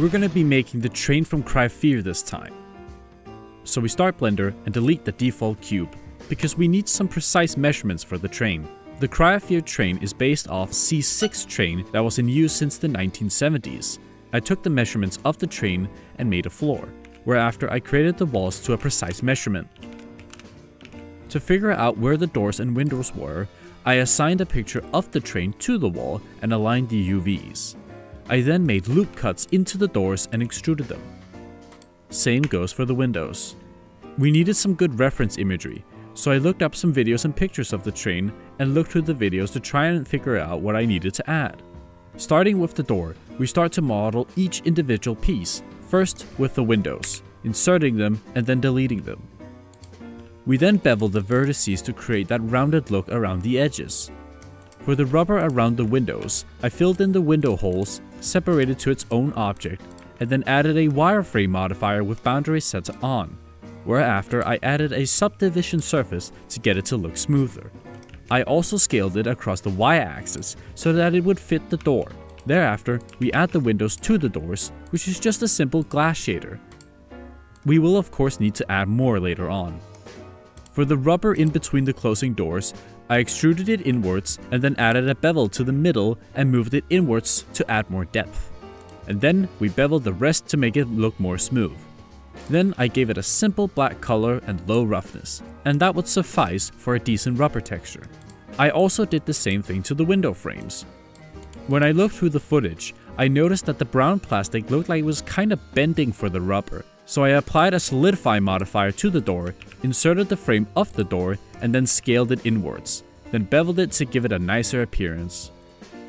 We're gonna be making the train from Cry Fear this time. So we start Blender and delete the default cube, because we need some precise measurements for the train. The Cry Fear train is based off C6 train that was in use since the 1970s. I took the measurements of the train and made a floor, whereafter I created the walls to a precise measurement. To figure out where the doors and windows were, I assigned a picture of the train to the wall and aligned the UVs. I then made loop cuts into the doors and extruded them. Same goes for the windows. We needed some good reference imagery, so I looked up some videos and pictures of the train and looked through the videos to try and figure out what I needed to add. Starting with the door, we start to model each individual piece, first with the windows, inserting them and then deleting them. We then bevel the vertices to create that rounded look around the edges. For the rubber around the windows, I filled in the window holes, separated to its own object, and then added a wireframe modifier with boundary set to on, whereafter I added a subdivision surface to get it to look smoother. I also scaled it across the y-axis so that it would fit the door. Thereafter, we add the windows to the doors, which is just a simple glass shader. We will of course need to add more later on. For the rubber in between the closing doors, I extruded it inwards and then added a bevel to the middle and moved it inwards to add more depth. And then we beveled the rest to make it look more smooth. Then I gave it a simple black color and low roughness, and that would suffice for a decent rubber texture. I also did the same thing to the window frames. When I looked through the footage, I noticed that the brown plastic looked like it was kinda bending for the rubber, so I applied a solidify modifier to the door, inserted the frame of the door, and then scaled it inwards, then beveled it to give it a nicer appearance.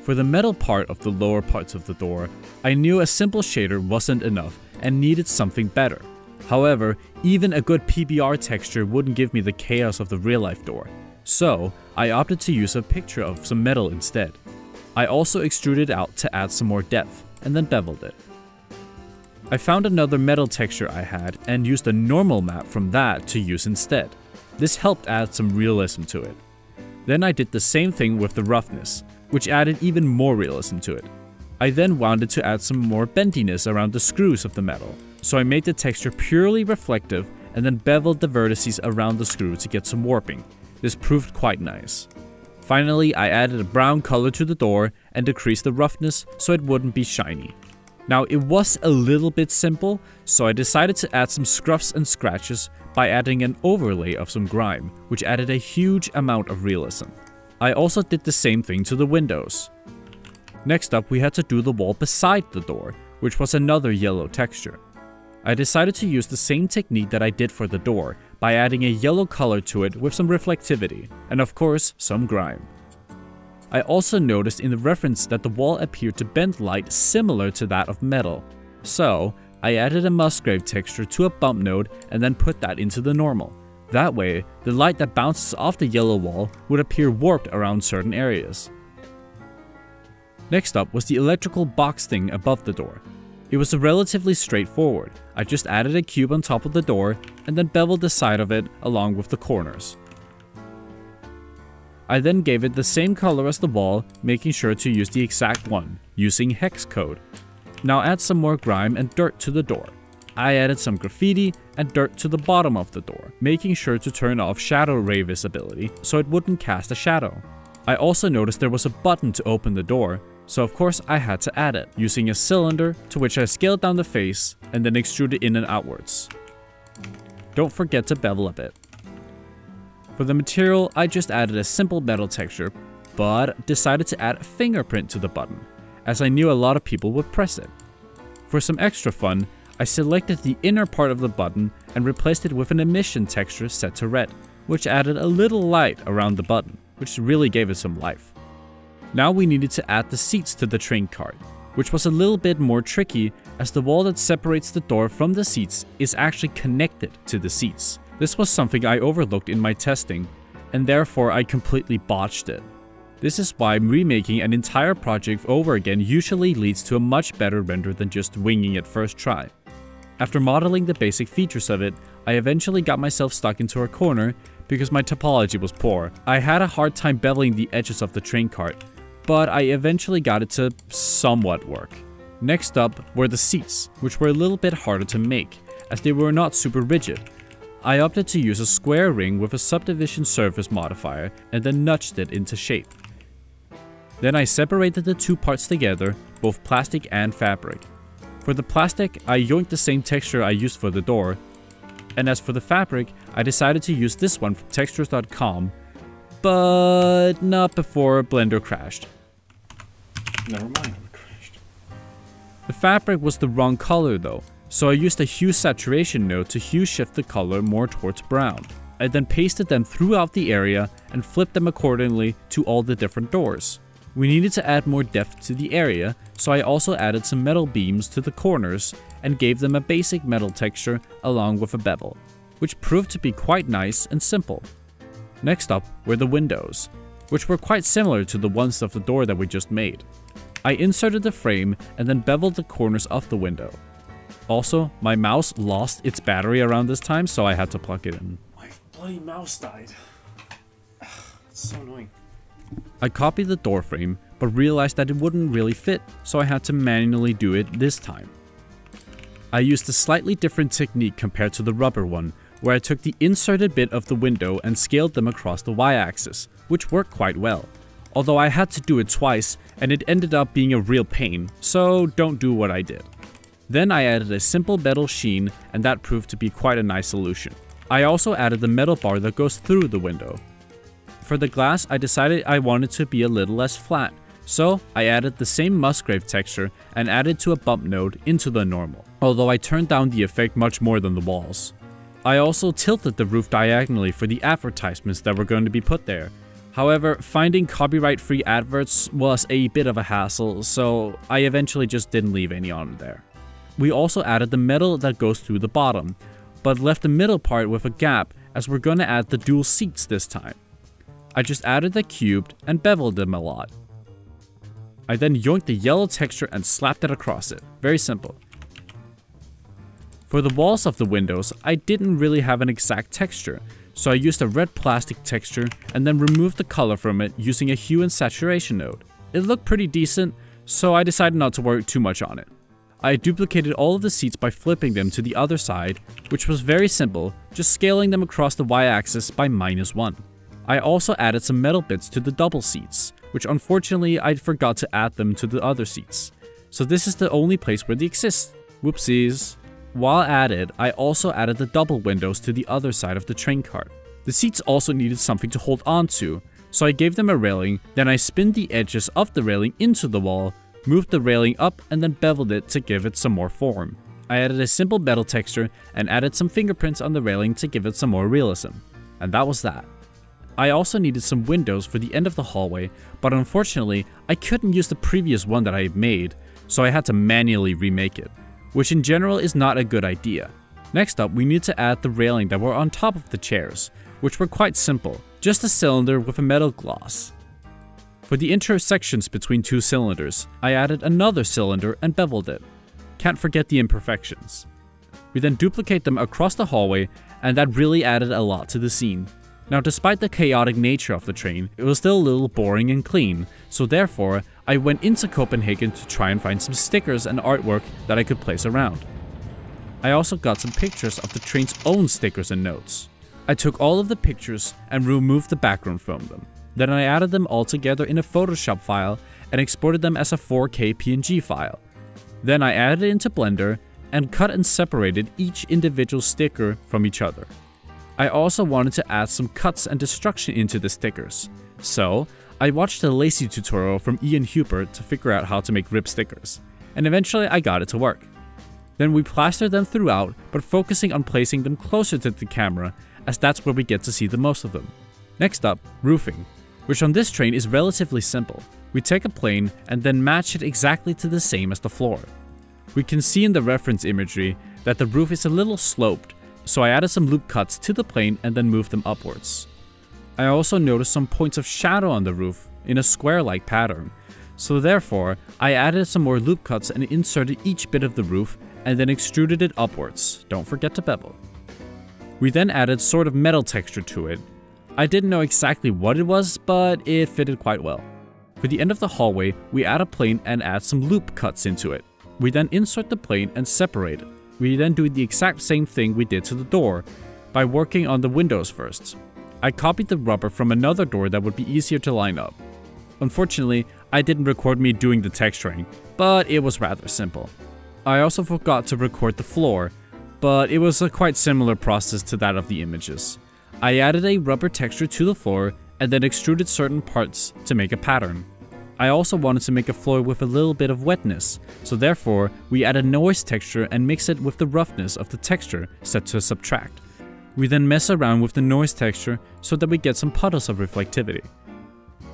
For the metal part of the lower parts of the door, I knew a simple shader wasn't enough and needed something better. However, even a good PBR texture wouldn't give me the chaos of the real-life door, so I opted to use a picture of some metal instead. I also extruded out to add some more depth, and then beveled it. I found another metal texture I had and used a normal map from that to use instead. This helped add some realism to it. Then I did the same thing with the roughness, which added even more realism to it. I then wanted to add some more bendiness around the screws of the metal, so I made the texture purely reflective and then beveled the vertices around the screw to get some warping. This proved quite nice. Finally, I added a brown color to the door and decreased the roughness so it wouldn't be shiny. Now it was a little bit simple, so I decided to add some scuffs and scratches by adding an overlay of some grime, which added a huge amount of realism. I also did the same thing to the windows. Next up, we had to do the wall beside the door, which was another yellow texture. I decided to use the same technique that I did for the door by adding a yellow color to it with some reflectivity, and of course, some grime. I also noticed in the reference that the wall appeared to bend light similar to that of metal, so I added a Musgrave texture to a bump node and then put that into the normal. That way, the light that bounces off the yellow wall would appear warped around certain areas. Next up was the electrical box thing above the door. It was relatively straightforward. I just added a cube on top of the door and then beveled the side of it along with the corners. I then gave it the same color as the wall, making sure to use the exact one, using hex code. Now add some more grime and dirt to the door. I added some graffiti and dirt to the bottom of the door, making sure to turn off shadow ray visibility so it wouldn't cast a shadow. I also noticed there was a button to open the door, so of course I had to add it, using a cylinder to which I scaled down the face and then extruded in and outwards. Don't forget to bevel a bit. For the material, I just added a simple metal texture, but decided to add a fingerprint to the button, as I knew a lot of people would press it. For some extra fun, I selected the inner part of the button and replaced it with an emission texture set to red, which added a little light around the button, which really gave it some life. Now we needed to add the seats to the train cart, which was a little bit more tricky as the wall that separates the door from the seats is actually connected to the seats. This was something I overlooked in my testing, and therefore I completely botched it. This is why remaking an entire project over again usually leads to a much better render than just winging it first try. After modeling the basic features of it, I eventually got myself stuck into a corner because my topology was poor. I had a hard time beveling the edges of the train cart, but I eventually got it to somewhat work. Next up were the seats, which were a little bit harder to make, as they were not super rigid. I opted to use a square ring with a subdivision surface modifier and then nudged it into shape. Then I separated the two parts together, both plastic and fabric. For the plastic, I yoinked the same texture I used for the door, and as for the fabric, I decided to use this one from textures.com, but not before Blender crashed. Never mind, it crashed. The fabric was the wrong color though, so I used a hue saturation node to hue shift the color more towards brown. I then pasted them throughout the area and flipped them accordingly to all the different doors. We needed to add more depth to the area, so I also added some metal beams to the corners and gave them a basic metal texture along with a bevel, which proved to be quite nice and simple. Next up were the windows, which were quite similar to the ones of the door that we just made. I inserted the frame and then beveled the corners of the window. Also, my mouse lost its battery around this time, so I had to plug it in. My bloody mouse died. It's so annoying. I copied the door frame, but realized that it wouldn't really fit, so I had to manually do it this time. I used a slightly different technique compared to the rubber one, where I took the inserted bit of the window and scaled them across the y-axis, which worked quite well. Although I had to do it twice, and it ended up being a real pain, so don't do what I did. Then I added a simple metal sheen, and that proved to be quite a nice solution. I also added the metal bar that goes through the window. For the glass, I decided I wanted to be a little less flat, so I added the same Musgrave texture and added to a bump node into the normal, although I turned down the effect much more than the walls. I also tilted the roof diagonally for the advertisements that were going to be put there. However, finding copyright-free adverts was a bit of a hassle, so I eventually just didn't leave any on there. We also added the metal that goes through the bottom, but left the middle part with a gap as we're going to add the dual seats this time. I just added the cubed and beveled them a lot. I then yoinked the yellow texture and slapped it across it. Very simple. For the walls of the windows, I didn't really have an exact texture, so I used a red plastic texture and then removed the color from it using a hue and saturation node. It looked pretty decent, so I decided not to work too much on it. I duplicated all of the seats by flipping them to the other side, which was very simple, just scaling them across the y-axis by -1. I also added some metal bits to the double seats, which unfortunately I forgot to add them to the other seats. So this is the only place where they exist. Whoopsies. While at it, I also added the double windows to the other side of the train cart. The seats also needed something to hold on to, so I gave them a railing, then I spinned the edges of the railing into the wall, moved the railing up and then beveled it to give it some more form. I added a simple metal texture and added some fingerprints on the railing to give it some more realism. And that was that. I also needed some windows for the end of the hallway, but unfortunately, I couldn't use the previous one that I had made, so I had to manually remake it, which in general is not a good idea. Next up, we need to add the railing that were on top of the chairs, which were quite simple, just a cylinder with a metal gloss. For the intersections between two cylinders, I added another cylinder and beveled it. Can't forget the imperfections. We then duplicate them across the hallway, and that really added a lot to the scene. Now, despite the chaotic nature of the train, it was still a little boring and clean, so therefore, I went into Copenhagen to try and find some stickers and artwork that I could place around. I also got some pictures of the train's own stickers and notes. I took all of the pictures and removed the background from them. Then I added them all together in a Photoshop file and exported them as a 4K PNG file. Then I added it into Blender and cut and separated each individual sticker from each other. I also wanted to add some cuts and destruction into the stickers, so I watched a lazy tutorial from Ian Hubert to figure out how to make rip stickers, and eventually I got it to work. Then we plastered them throughout, but focusing on placing them closer to the camera, as that's where we get to see the most of them. Next up, roofing, which on this train is relatively simple. We take a plane and then match it exactly to the same as the floor. We can see in the reference imagery that the roof is a little sloped, so I added some loop cuts to the plane and then moved them upwards. I also noticed some points of shadow on the roof in a square-like pattern, so therefore I added some more loop cuts and inserted each bit of the roof and then extruded it upwards. Don't forget to bevel. We then added sort of metal texture to it. I didn't know exactly what it was, but it fitted quite well. For the end of the hallway, we add a plane and add some loop cuts into it. We then insert the plane and separate it. We then do the exact same thing we did to the door, by working on the windows first. I copied the rubber from another door that would be easier to line up. Unfortunately, I didn't record me doing the texturing, but it was rather simple. I also forgot to record the floor, but it was a quite similar process to that of the images. I added a rubber texture to the floor and then extruded certain parts to make a pattern. I also wanted to make a floor with a little bit of wetness, so therefore we add a noise texture and mix it with the roughness of the texture set to subtract. We then mess around with the noise texture so that we get some puddles of reflectivity.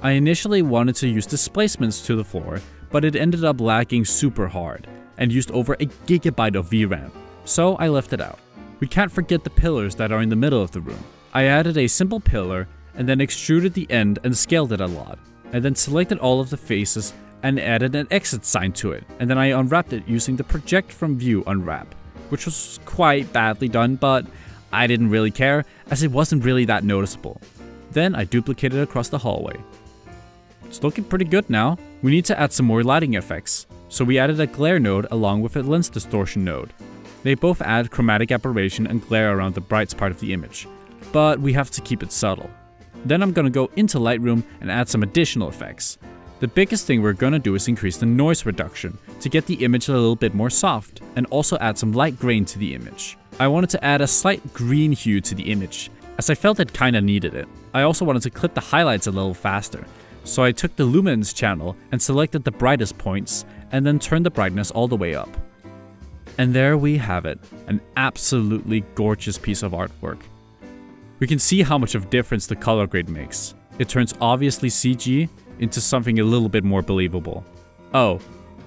I initially wanted to use displacements to the floor, but it ended up lagging super hard and used over a gigabyte of VRAM, so I left it out. We can't forget the pillars that are in the middle of the room. I added a simple pillar and then extruded the end and scaled it a lot. I then selected all of the faces and added an exit sign to it, and then I unwrapped it using the project from view unwrap, which was quite badly done, but I didn't really care as it wasn't really that noticeable. Then I duplicated it across the hallway. It's looking pretty good now. We need to add some more lighting effects, so we added a glare node along with a lens distortion node. They both add chromatic aberration and glare around the bright part of the image, but we have to keep it subtle. Then I'm gonna go into Lightroom and add some additional effects. The biggest thing we're gonna do is increase the noise reduction to get the image a little bit more soft, and also add some light grain to the image. I wanted to add a slight green hue to the image, as I felt it kinda needed it. I also wanted to clip the highlights a little faster, so I took the luminance channel and selected the brightest points, and then turned the brightness all the way up. And there we have it, an absolutely gorgeous piece of artwork. We can see how much of a difference the color grade makes. It turns obviously CG into something a little bit more believable. Oh,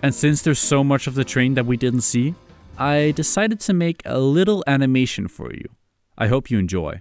and since there's so much of the train that we didn't see, I decided to make a little animation for you. I hope you enjoy.